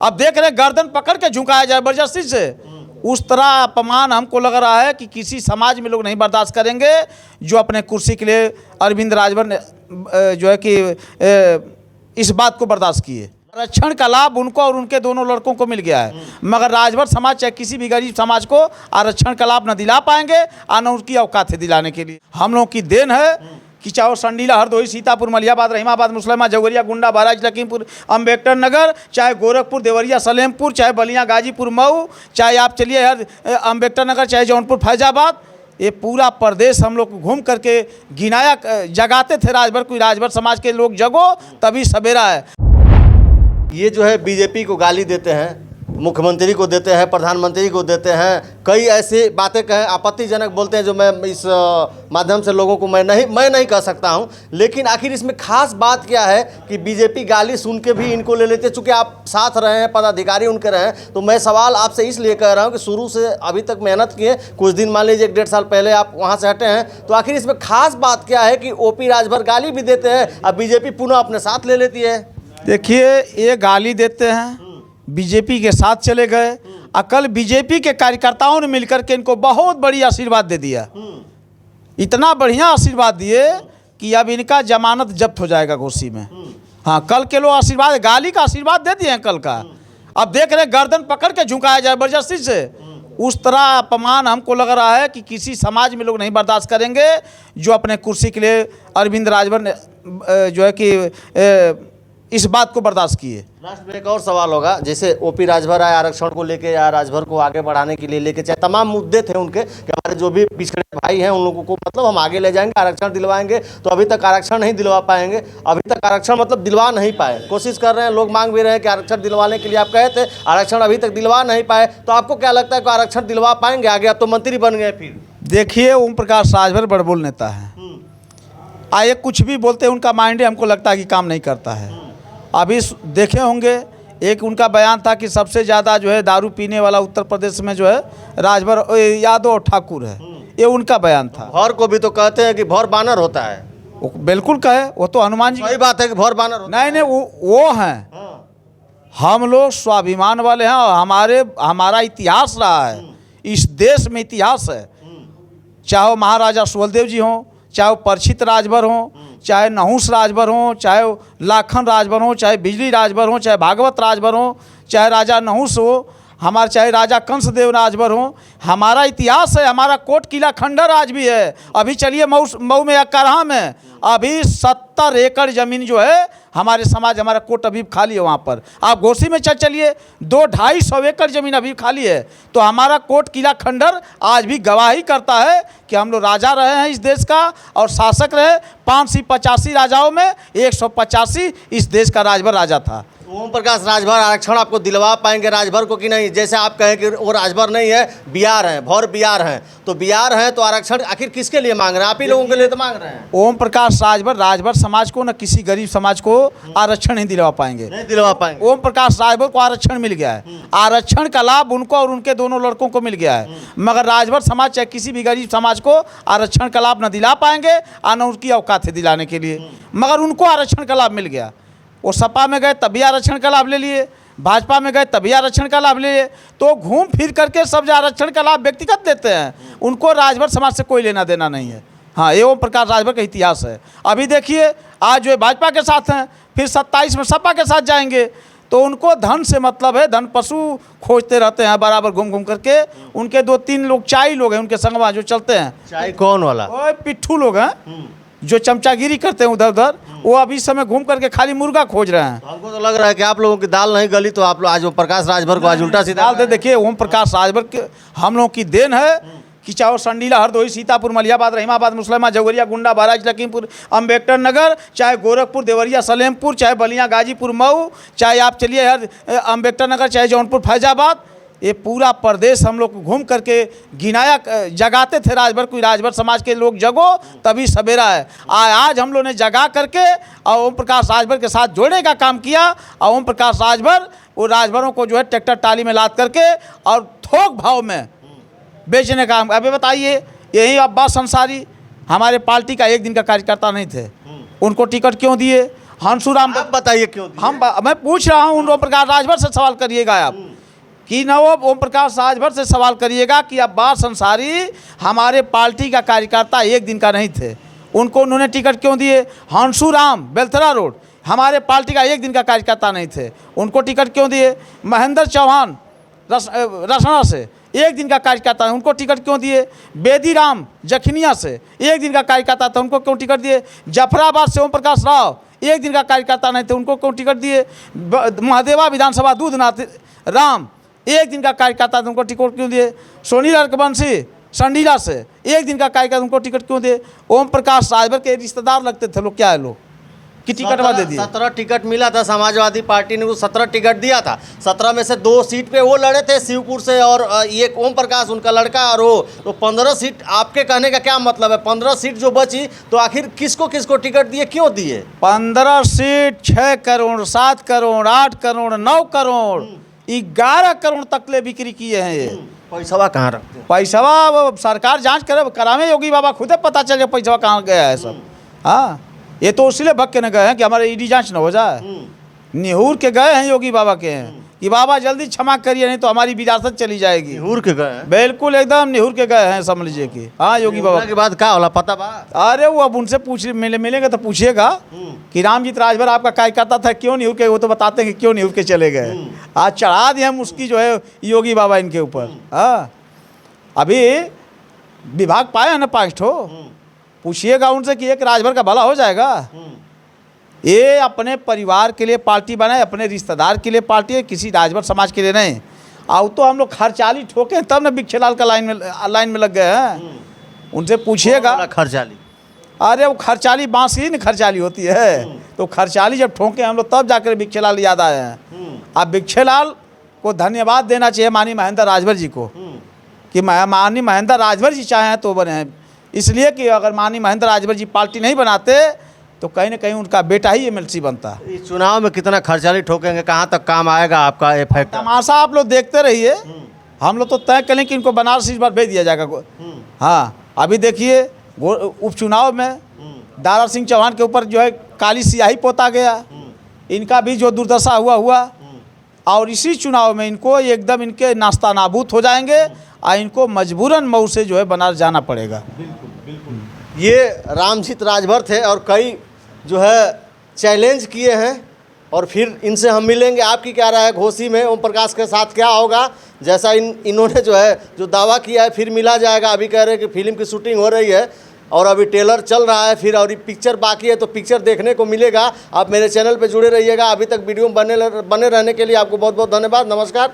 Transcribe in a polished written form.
अब देख रहे गर्दन पकड़ के झुकाया जाए जबरदस्ती से, उस तरह अपमान हमको लग रहा है कि किसी समाज में लोग नहीं बर्दाश्त करेंगे जो अपने कुर्सी के लिए अरविंद राजभर ने जो है कि इस बात को बर्दाश्त किए। आरक्षण का लाभ उनको और उनके दोनों लड़कों को मिल गया है, मगर राजभर समाज चाहे किसी भी गरीब समाज को आरक्षण का लाभ न दिला पाएंगे और न उनकी औकात है दिलाने के लिए। हम लोगों की देन है कि चाहे संडीला, हरदोई, सीतापुर, मलियाबाद, रहीमाबाद, मुसलमा, जौगरिया, गुंडा, बहराइच, लखीमपुर, अम्बेडकर नगर, चाहे गोरखपुर, देवरिया, सलेमपुर, चाहे बलिया, गाजीपुर, मऊ, चाहे आप चलिए अम्बेडकर नगर, चाहे जौनपुर, फैजाबाद, ये पूरा प्रदेश हम लोग घूम करके गिनाया, जगाते थे राजभर, कोई राजभर समाज के लोग जगो तभी सवेरा है। ये जो है बीजेपी को गाली देते हैं, मुख्यमंत्री को देते हैं, प्रधानमंत्री को देते हैं, कई ऐसी बातें कहें आपत्तिजनक बोलते हैं जो मैं इस माध्यम से लोगों को मैं नहीं कह सकता हूं। लेकिन आखिर इसमें खास बात क्या है कि बीजेपी गाली सुन के भी इनको ले लेते हैं। चूँकि आप साथ रहे हैं, पदाधिकारी उनके रहे हैं, तो मैं सवाल आपसे इसलिए कह रहा हूँ कि शुरू से अभी तक मेहनत किए, कुछ दिन मान लीजिए 1.5 साल पहले आप वहाँ से हटे हैं, तो आखिर इसमें खास बात क्या है कि ओपी राजभर गाली भी देते हैं और बीजेपी पुनः अपने साथ ले लेती है? देखिए, ये गाली देते हैं, बीजेपी के साथ चले गए, कल बीजेपी के कार्यकर्ताओं ने मिलकर के इनको बहुत बड़ी आशीर्वाद दे दिया, इतना बढ़िया आशीर्वाद दिए कि अब इनका जमानत जब्त हो जाएगा घोसी में। हाँ, कल के लोग आशीर्वाद, गाली का आशीर्वाद दे दिए हैं कल का। अब देख रहे गर्दन पकड़ के झुकाया जाए जबरदस्ती से, उस तरह अपमान हमको लग रहा है कि किसी समाज में लोग नहीं बर्दाश्त करेंगे जो अपने कुर्सी के लिए अरविंद राजभर ने जो है कि इस बात को बर्दाश्त किए। लास्ट में एक और सवाल होगा, जैसे ओपी राजभर आए आरक्षण को लेके या राजभर को आगे बढ़ाने के लिए लेके, चाहे तमाम मुद्दे थे उनके कि हमारे जो भी पिछड़े भाई हैं उन लोगों को मतलब हम आगे ले जाएंगे, आरक्षण दिलवाएंगे, तो अभी तक आरक्षण नहीं दिलवा पाएंगे। अभी तक आरक्षण मतलब दिलवा नहीं पाए, कोशिश कर रहे हैं, लोग मांग भी रहे हैं कि आरक्षण दिलवाने के लिए आप कहे थे, आरक्षण अभी तक दिलवा नहीं पाए, तो आपको क्या लगता है कि आरक्षण दिलवा पाएंगे आगे? आप तो मंत्री बन गए। फिर देखिए, ओम प्रकाश राजभर बड़बोल नेता है, आए कुछ भी बोलते हैं, उनका माइंड हमको लगता है कि काम नहीं करता है। अभी देखे होंगे, एक उनका बयान था कि सबसे ज़्यादा जो है दारू पीने वाला उत्तर प्रदेश में जो है राजभर, यादव और ठाकुर है, ये उनका बयान था। भौर को भी तो कहते हैं कि भौर बानर होता है। वो बिल्कुल कहे, वो तो हनुमान जी, सही बात है कि भौर बानर होता है। नहीं, वो हैं। हम लोग स्वाभिमान वाले हैं और हमारा इतिहास रहा है, इस देश में इतिहास है, चाहे वो महाराजा सुहेलदेव जी हों, चाहे वो परिचित राजभर हों, चाहे नहुस राजभर हों, चाहे लाखन राजभर हों, चाहे बिजली राजभर हों, चाहे भागवत राजभर हों, चाहे राजा नहुस हो हमारे, चाहे राजा कंसदेव राजभर हों, हमारा इतिहास है, हमारा कोट किला खंडर आज भी है। अभी चलिए मऊ में या करहा में अभी 70 एकड़ ज़मीन जो है हमारे समाज, हमारा कोट अभी खाली है। वहाँ पर आप घोसी में चलिए, 200-250 एकड़ ज़मीन अभी खाली है। तो हमारा कोट किला खंडर आज भी गवाही करता है कि हम लोग राजा रहे हैं इस देश का और शासक रहे। 585 राजाओं में 185 इस देश का राजभर राजा था। ओम प्रकाश राजभर आरक्षण आपको दिलवा पाएंगे राजभर को कि नहीं? जैसे आप कहें कि वो राजभर नहीं है, बिहार हैं, भौर बिहार हैं, तो बिहार हैं तो आरक्षण आखिर किसके लिए मांग रहे हैं? आप ही लोगों के लिए तो मांग रहे हैं। ओम प्रकाश राजभर समाज को, न किसी गरीब समाज को आरक्षण नहीं दिलवा पाएंगे, नहीं दिलवा पाएंगे। ओम प्रकाश राजभर को आरक्षण मिल गया है, आरक्षण का लाभ उनको और उनके दोनों लड़कों को मिल गया है, मगर राजभर समाज चाहे किसी भी गरीब समाज को आरक्षण का लाभ न दिला पाएंगे और न उनकी औकात है दिलाने के लिए, मगर उनको आरक्षण का लाभ मिल गया। वो सपा में गए तभी आरक्षण का लाभ ले लिए, भाजपा में गए तभी आरक्षण का लाभ ले लिए, तो घूम फिर करके सब आरक्षण का लाभ व्यक्तिगत देते हैं, उनको राजभर समाज से कोई लेना देना नहीं है। हाँ, ये ओम प्रकाश राजभर का इतिहास है। अभी देखिए, आज जो है भाजपा के साथ हैं, फिर 27 में सपा के साथ जाएंगे, तो उनको धन से मतलब है, धन पशु खोजते रहते हैं बराबर घूम घूम करके। उनके 2-3 लोग चाई लोग हैं उनके संगवा जो चलते हैं। चाई कौन वाला? वो पिट्ठू लोग हैं जो चमचागिरी करते हैं उधर उधर, वो अभी इस समय घूम करके खाली मुर्गा खोज रहे हैं। हमको तो लग रहा है कि आप लोगों की दाल नहीं गली, तो आप लोग आज प्रकाश राजभर को आज उल्टा सीधा दाल दे। देखिए, ओम प्रकाश राजभर के हम लोगों की देन है कि चाहे संडीला, हरदोई, सीतापुर, मलियाबाद, रहीमाबाद, मुसलमा, जौगरिया, गुंडा, बहराइच, लखीमपुर, अम्बेडकर नगर, चाहे गोरखपुर, देवरिया, सलेमपुर, चाहे बलिया, गाजीपुर, मऊ, चाहे आप चलिए अम्बेडकर नगर, चाहे जौनपुर, फैजाबाद, ये पूरा प्रदेश हम लोग घूम करके गिनाया, जगाते थे राजभर, कोई राजभर समाज के लोग जगो तभी सवेरा है। आज हम लोग ने जगा करके और ओम प्रकाश राजभर के साथ जोड़ने का काम किया, और ओम प्रकाश राजभर वो राजभरों को जो है ट्रैक्टर टाली में लाद करके और थोक भाव में बेचने का। अभी बताइए, यही अब्बास अंसारी हमारे पार्टी का एक दिन का कार्यकर्ता नहीं थे, उनको टिकट क्यों दिए? हंसूराम आप बताइए क्यों दिए? मैं पूछ रहा हूँ ओम प्रकाश राजभर से सवाल करिएगा आप कि न वो ओम प्रकाश राजभर से सवाल करिएगा कि अब्बास अंसारी हमारे पार्टी का कार्यकर्ता एक दिन का नहीं थे, उनको उन्होंने टिकट क्यों दिए? हंसूराम बेलथरा रोड हमारे पार्टी का एक दिन का कार्यकर्ता नहीं थे, उनको टिकट क्यों दिए? महेंद्र चौहान रसना से एक दिन का कार्यकर्ता है, उनको टिकट क्यों दिए? बेदीराम जखनिया से एक दिन का कार्यकर्ता था, उनको क्यों टिकट दिए? जफराबाद से ओम प्रकाश राव एक दिन का कार्यकर्ता नहीं थे, उनको क्यों टिकट दिए? महादेवा विधानसभा दूधनाथ राम एक दिन का कार्यकर्ता था, उनको टिकट क्यों दिए? सोनी रघुवंशी संडीला से एक दिन का कार्यकर्ता, उनको टिकट क्यों दिए? ओम प्रकाश राजभर के रिश्तेदार लगते थे लोग, क्या है लोग कि टिकट दे दिए? 17 टिकट मिला था, समाजवादी पार्टी ने वो 17 टिकट दिया था। 17 में से 2 सीट पे वो लड़े थे शिवपुर से और ये ओम प्रकाश उनका लड़का, और वो तो 15 सीट। आपके कहने का क्या मतलब है? 15 सीट जो बची तो आखिर किसको किसको टिकट दिए, क्यों दिए? 15 सीट 6 करोड़ 7 करोड़ 8 करोड़ 9 करोड़ 11 करोड़ तक ले बिक्री किए हैं। ये पैसा कहाँ रखते हैं? पैसा सरकार जांच करे करावे, योगी बाबा खुद पता चल जाए पैसा कहाँ गया है सब। हाँ, ये तो इसलिए भग के न गए हैं कि हमारे ईडी जांच न हो जाए। निहूर के गए हैं योगी बाबा के हैं कि बाबा जल्दी क्षमा करिए नहीं तो हमारी विरासत चली जाएगी। निहूर के गए हैं? बिल्कुल एकदम निहूर के गए हैं, समझ लीजिए कि हाँ योगी बाबा के बाद क्या होला पता बा? अरे वो अब उनसे मिलेंगे तो पूछिएगा कि रामजीत राजभर आपका कार्यकर्ता था, क्यों निहूर के? वो तो बताते हैं कि क्यों निहूर के चले गए। आज चढ़ा दिए हम उसकी जो है योगी बाबा इनके ऊपर। हाँ, अभी विभाग पाए हैं ना 5 ठो, पूछिएगा उनसे कि एक राजभर का भला हो जाएगा? ये अपने परिवार के लिए पार्टी बनाए, अपने रिश्तेदार के लिए पार्टी है, किसी राजभर समाज के लिए नहीं। और तो हम लोग खर्चाली ठोके तब ना बिखेलाल का लाइन में लग गए हैं। उनसे पूछिएगा। खर्चाली? अरे वो खर्चाली बांस ही न खर्चाली होती है, तो खर्चाली जब ठोके हम लोग तब जाकर बिखेलाल याद आए हैं। अब बिखेलाल को धन्यवाद देना चाहिए माननीय महेंद्र राजभर जी को कि माननीय महेंद्र राजभर जी चाहे तो बने हैं, इसलिए कि अगर माननीय महेंद्र राजभर जी पार्टी नहीं बनाते तो कहीं ना कहीं उनका बेटा ही एमएलसी बनता। इस चुनाव में कितना खर्चाली ठोकेंगे, कहाँ तक काम आएगा आपका इफेक्ट? तमाशा आप लोग देखते रहिए, हम लोग तो तय करें कि इनको बनारस इस बार भेज दिया जाएगा। हाँ, अभी देखिए उपचुनाव में दारा सिंह चौहान के ऊपर जो है काली सियाही पोता गया, इनका भी जो दुर्दशा हुआ और इसी चुनाव में इनको एकदम इनके नास्ता नाबूद हो जाएंगे और इनको मजबूरन मऊ से जो है बनारस जाना पड़ेगा। ये रामजीत राजभर थे और कई जो है चैलेंज किए हैं और फिर इनसे हम मिलेंगे। आपकी क्या राय है घोसी में ओम प्रकाश के साथ क्या होगा? जैसा इन्होंने जो है जो दावा किया है फिर मिला जाएगा। अभी कह रहे हैं कि फिल्म की शूटिंग हो रही है और अभी ट्रेलर चल रहा है, फिर और पिक्चर बाकी है, तो पिक्चर देखने को मिलेगा। आप मेरे चैनल पे जुड़े रहिएगा। अभी तक वीडियो बने रहने के लिए आपको बहुत बहुत धन्यवाद। नमस्कार।